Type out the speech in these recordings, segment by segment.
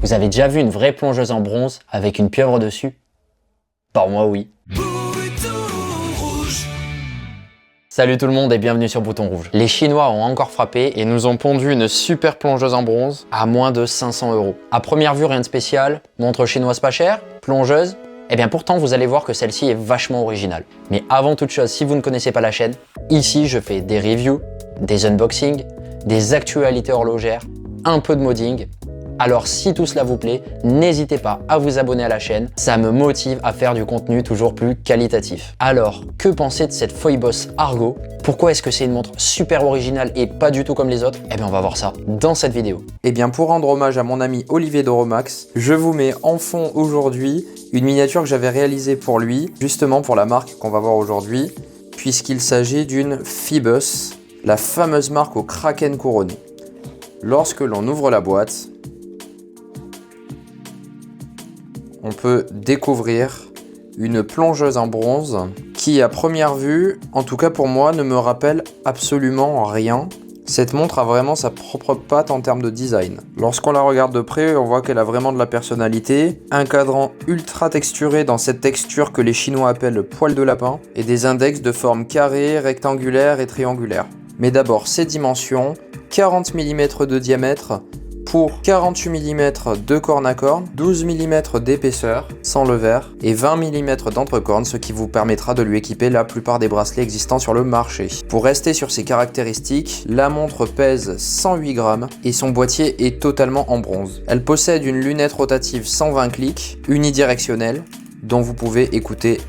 Vous avez déjà vu une vraie plongeuse en bronze avec une pieuvre dessus? Bah moi oui. Salut tout le monde et bienvenue sur Bouton Rouge. Les Chinois ont encore frappé et nous ont pondu une super plongeuse en bronze à moins de 500 €. À première vue, rien de spécial, montre chinoise pas chère, plongeuse. Et bien pourtant, vous allez voir que celle-ci est vachement originale. Mais avant toute chose, si vous ne connaissez pas la chaîne, ici je fais des reviews, des unboxings, des actualités horlogères, un peu de modding. Alors si tout cela vous plaît, n'hésitez pas à vous abonner à la chaîne, ça me motive à faire du contenu toujours plus qualitatif. Alors, que penser de cette Phoibos Argo? Pourquoi est-ce que c'est une montre super originale et pas du tout comme les autres? Eh bien on va voir ça dans cette vidéo. Eh bien pour rendre hommage à mon ami Olivier d'Oromax, je vous mets en fond aujourd'hui une miniature que j'avais réalisée pour lui, justement pour la marque qu'on va voir aujourd'hui, puisqu'il s'agit d'une Phoibos, la fameuse marque au kraken couronné. Lorsque l'on ouvre la boîte, on peut découvrir une plongeuse en bronze qui, à première vue, en tout cas pour moi, ne me rappelle absolument rien. Cette montre a vraiment sa propre patte en termes de design. Lorsqu'on la regarde de près, on voit qu'elle a vraiment de la personnalité, un cadran ultra texturé dans cette texture que les Chinois appellent le poil de lapin, et des index de forme carrée, rectangulaire et triangulaire. Mais d'abord, ses dimensions, 40 mm de diamètre, pour 48 mm de corne à corne, 12 mm d'épaisseur sans le verre et 20 mm d'entrecorne, ce qui vous permettra de lui équiper la plupart des bracelets existants sur le marché. Pour rester sur ses caractéristiques, la montre pèse 108 grammes et son boîtier est totalement en bronze. Elle possède une lunette rotative 120 clics, unidirectionnelle, dont vous pouvez écouter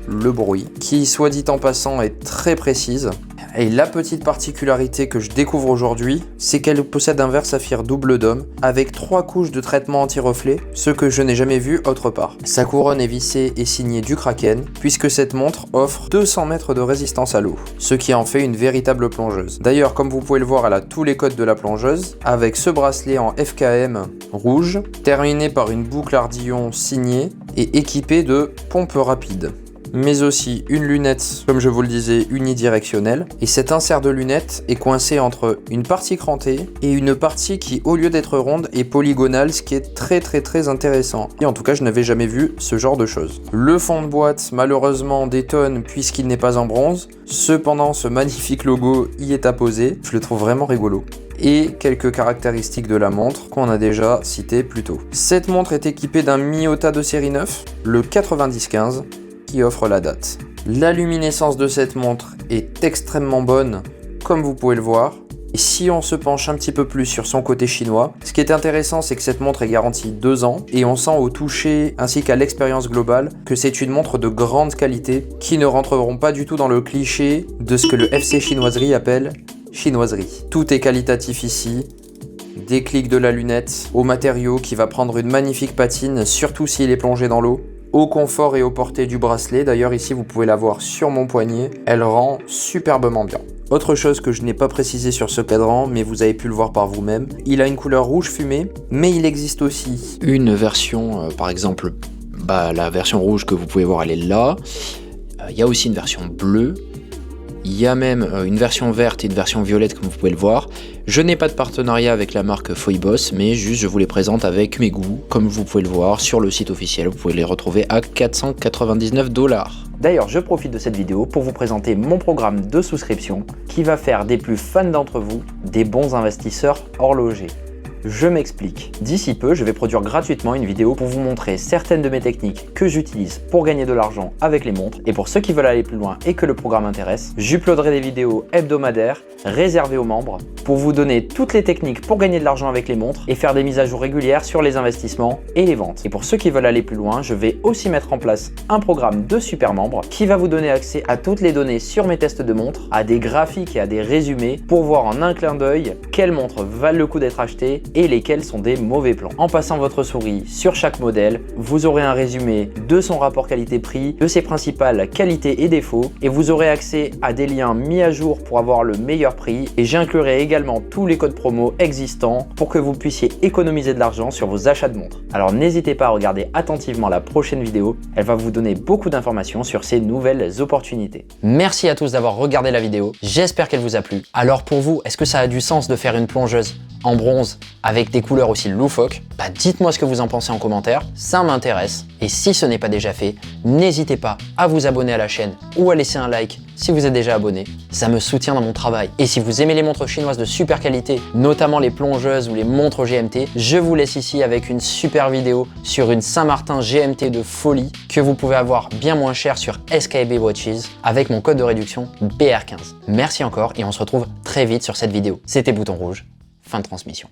le bruit, qui, soit dit en passant, est très précise. Et la petite particularité que je découvre aujourd'hui, c'est qu'elle possède un verre saphir double dôme avec 3 couches de traitement anti-reflet, ce que je n'ai jamais vu autre part. Sa couronne est vissée et signée du Kraken, puisque cette montre offre 200 mètres de résistance à l'eau, ce qui en fait une véritable plongeuse. D'ailleurs, comme vous pouvez le voir, elle a tous les codes de la plongeuse, avec ce bracelet en FKM rouge, terminé par une boucle ardillon signée et équipé de pompes rapides, mais aussi une lunette, comme je vous le disais, unidirectionnelle. Et cet insert de lunette est coincé entre une partie crantée et une partie qui, au lieu d'être ronde, est polygonale, ce qui est très intéressant. Et en tout cas, je n'avais jamais vu ce genre de choses. Le fond de boîte, malheureusement, détonne puisqu'il n'est pas en bronze. Cependant, ce magnifique logo y est apposé. Je le trouve vraiment rigolo. Et quelques caractéristiques de la montre qu'on a déjà citées plus tôt. Cette montre est équipée d'un Miyota de série 9, le 9015, qui offre la date. La luminescence de cette montre est extrêmement bonne, comme vous pouvez le voir. Et si on se penche un petit peu plus sur son côté chinois, ce qui est intéressant, c'est que cette montre est garantie 2 ans et on sent au toucher ainsi qu'à l'expérience globale que c'est une montre de grande qualité qui ne rentreront pas du tout dans le cliché de ce que le FC Chinoiserie appelle chinoiserie. Tout est qualitatif ici. Des clics de la lunette au matériau qui va prendre une magnifique patine, surtout s'il est plongé dans l'eau. Au confort et aux portées du bracelet, d'ailleurs ici vous pouvez la voir sur mon poignet, elle rend superbement bien. Autre chose que je n'ai pas précisé sur ce cadran, mais vous avez pu le voir par vous-même, il a une couleur rouge fumé, mais il existe aussi une version, par exemple, la version rouge que vous pouvez voir, elle est là. Il y a aussi une version bleue. Il y a même une version verte et une version violette comme vous pouvez le voir. Je n'ai pas de partenariat avec la marque Phoibos, mais juste je vous les présente avec mes goûts, comme vous pouvez le voir sur le site officiel. Vous pouvez les retrouver à 499 $. D'ailleurs, je profite de cette vidéo pour vous présenter mon programme de souscription qui va faire des plus fans d'entre vous des bons investisseurs horlogers. Je m'explique. D'ici peu, je vais produire gratuitement une vidéo pour vous montrer certaines de mes techniques que j'utilise pour gagner de l'argent avec les montres. Et pour ceux qui veulent aller plus loin et que le programme intéresse, j'uploaderai des vidéos hebdomadaires réservées aux membres pour vous donner toutes les techniques pour gagner de l'argent avec les montres et faire des mises à jour régulières sur les investissements et les ventes. Et pour ceux qui veulent aller plus loin, je vais aussi mettre en place un programme de super membres qui va vous donner accès à toutes les données sur mes tests de montres, à des graphiques et à des résumés pour voir en un clin d'œil quelles montres valent le coup d'être achetées et lesquels sont des mauvais plans. En passant votre souris sur chaque modèle, vous aurez un résumé de son rapport qualité-prix, de ses principales qualités et défauts, et vous aurez accès à des liens mis à jour pour avoir le meilleur prix, et j'inclurai également tous les codes promo existants pour que vous puissiez économiser de l'argent sur vos achats de montres. Alors n'hésitez pas à regarder attentivement la prochaine vidéo, elle va vous donner beaucoup d'informations sur ces nouvelles opportunités. Merci à tous d'avoir regardé la vidéo, j'espère qu'elle vous a plu. Alors pour vous, est-ce que ça a du sens de faire une plongeuse en bronze avec des couleurs aussi loufoques, dites-moi ce que vous en pensez en commentaire, ça m'intéresse. Et si ce n'est pas déjà fait, n'hésitez pas à vous abonner à la chaîne ou à laisser un like si vous êtes déjà abonné. Ça me soutient dans mon travail. Et si vous aimez les montres chinoises de super qualité, notamment les plongeuses ou les montres GMT, je vous laisse ici avec une super vidéo sur une Saint-Martin GMT de folie que vous pouvez avoir bien moins cher sur SKB Watches avec mon code de réduction BR15. Merci encore et on se retrouve très vite sur cette vidéo. C'était Bouton Rouge, fin de transmission.